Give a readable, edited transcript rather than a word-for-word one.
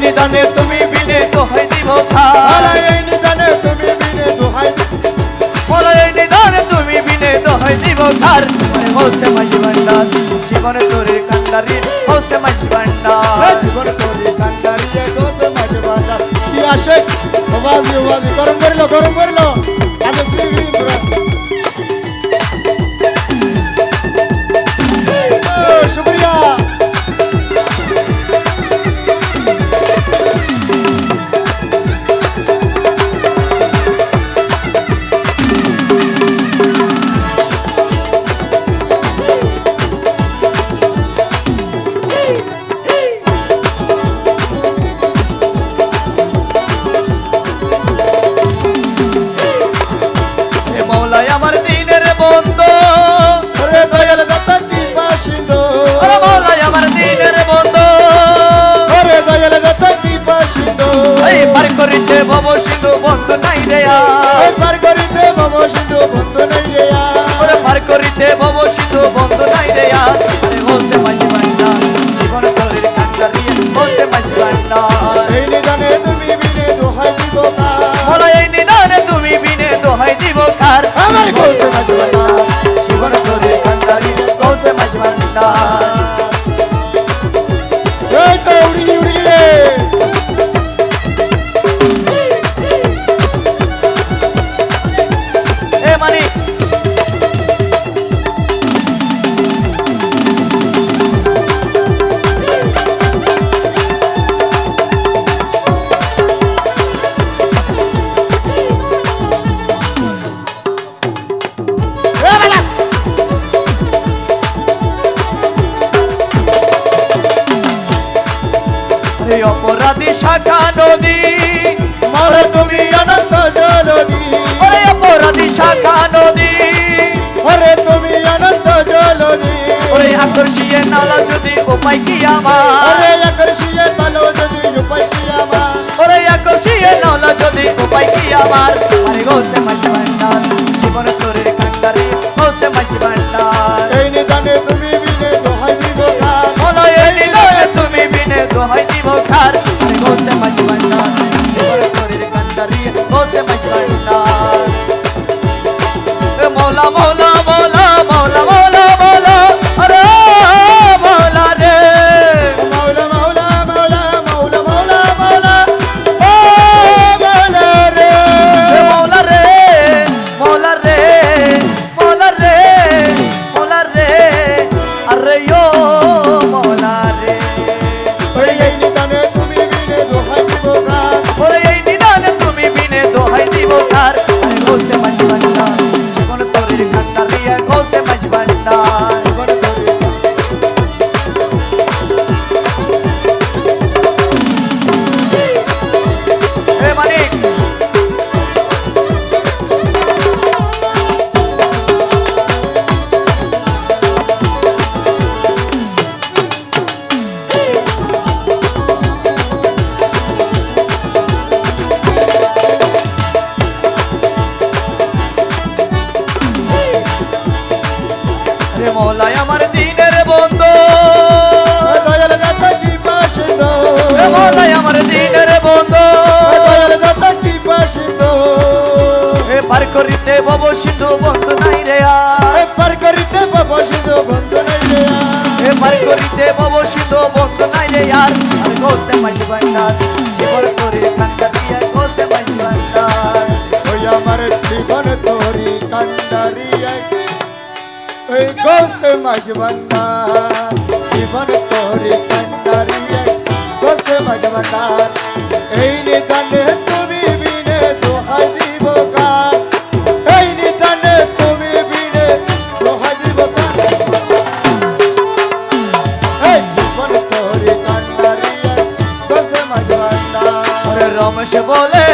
নিদানে তুমি বিনে দোহাই দিব খার এই নিদানে তুমি বিনে দোহাই বলো এই নিদানে তুমি বিনে দোহাই দিব খার হোসে মাঝি ভান্ডার জীবনে তোরে কান্ডারি হোসে মাঝি ভান্ডার জীবন তোরে কান্ডারিয়ে গোসে মাঝে ভান্ডার কি আসে ওবাজি ওবাজি গরম করিল আগে শ্রী শুক্রিয়া আমার দিনের বন্ধু ওরে দয়াল দাতা কি বাসিন্দো ওরে মৌলাই আমার দিনের বন্ধু ওরে দয়াল দাতা কি বাসিন্দো এই পার করিতে ভব সিন্ধু বন্ধু নাই রে ওই পার করিতে ভব সিন্ধু বন্ধু নাই রে ওরে পার করিতে ভব সিন্ধু বন্ধু নাই রে আরে হোসে মাঝি ভান্ডার জীবন তোরে কান্ডারি হোসে মাঝি ভান্ডার এই নিদানে তুমি বিনে দোহাই দিব কার মৌলাই এই নিদানে তুমি বিনে দোহাই দিব খার আমার গোসে মাঝে ভান্ডার জীবন তোরে কান্ডারি হোসে মাঝি ভান্ডার এই তো উড়ি রে এ মানিক অপরাধী শাখা নদী মারে তুমি অনন্ত জলদি ওরে অপরাধী শাখা নদী ওরে তুমি অনন্ত জলদি ওরে আকর্ষিয়ে নালা যদি উপায় কি আমার ওরে আকর্ষিয়ে তালো যদি উপায় কি আমার ওরে আকর্ষিয়ে নালা যদি উপায় কি আমার আরে গোসে মাঝি ভান্ডার জীবন তোরে কান্ডারি গোসে মাঝি ভান্ডার এই নিদানে তুমি বিনে দোহাই দিব কার বলো এই নিদানে তুমি বিনে দোহাই দিব খার আরে গোসে মাঝি ভান্ডার জীবন তোরে কান্ডারি গোসে মাঝি ভান্ডার মৌলা মৌলা মৌলা মৌলা মৌলা মৌলা আরে মৌলা রে মাওলা মাওলা মাওলা মাওলা মাওলা মাওলা ও মাওলা রে মৌলা রে মৌলা রে মৌলা রে মৌলা রে আরে ও মৌলা রে ওই এই নিদানে তুমি বিনে দোহাই দিব কার ওরে এই নিদানে তুমি বিনে দোহাই দিব খার আরে গোসে মাঝি ভান্ডার জীবন তোরে কান্ডারি গোসে মাঝি ভান্ডার জীবন তোরে এ মানিক রে মৌলাই আমার দিনের বন্ধু দয়াল দাতা কি বাসিন্দো রে মৌলাই আমার দিনের বন্ধু দয়াল দাতা কি বাসিন্দো এ পার করিতে ভব সিন্ধু বন্ধু নাই রে এ পার করিতে বাবা সিন্ধু বন্ধু নাই রে এ পার করিতে ভব সিন্ধু বন্ধু নাই রে আর গোসে মাঝি ভান্ডার জীবন তোরে কান্ডারি গোসে মাঝি ভান্ডার ওই আমার জীবন তোরি কান্ডারি ওই গোসে মাঝ ভান্ডার জীবন তোরি কান্ডারি গোসে মাঝ ভান্ডার এই নিদানে তুমি বিনে দোহাই দিব কার এই নিদানে তুমি বিনে দোহাই দিব কার এই জীবন তোরি কান্ডারি গোসে মাঝ ভান্ডার রমেশ বলে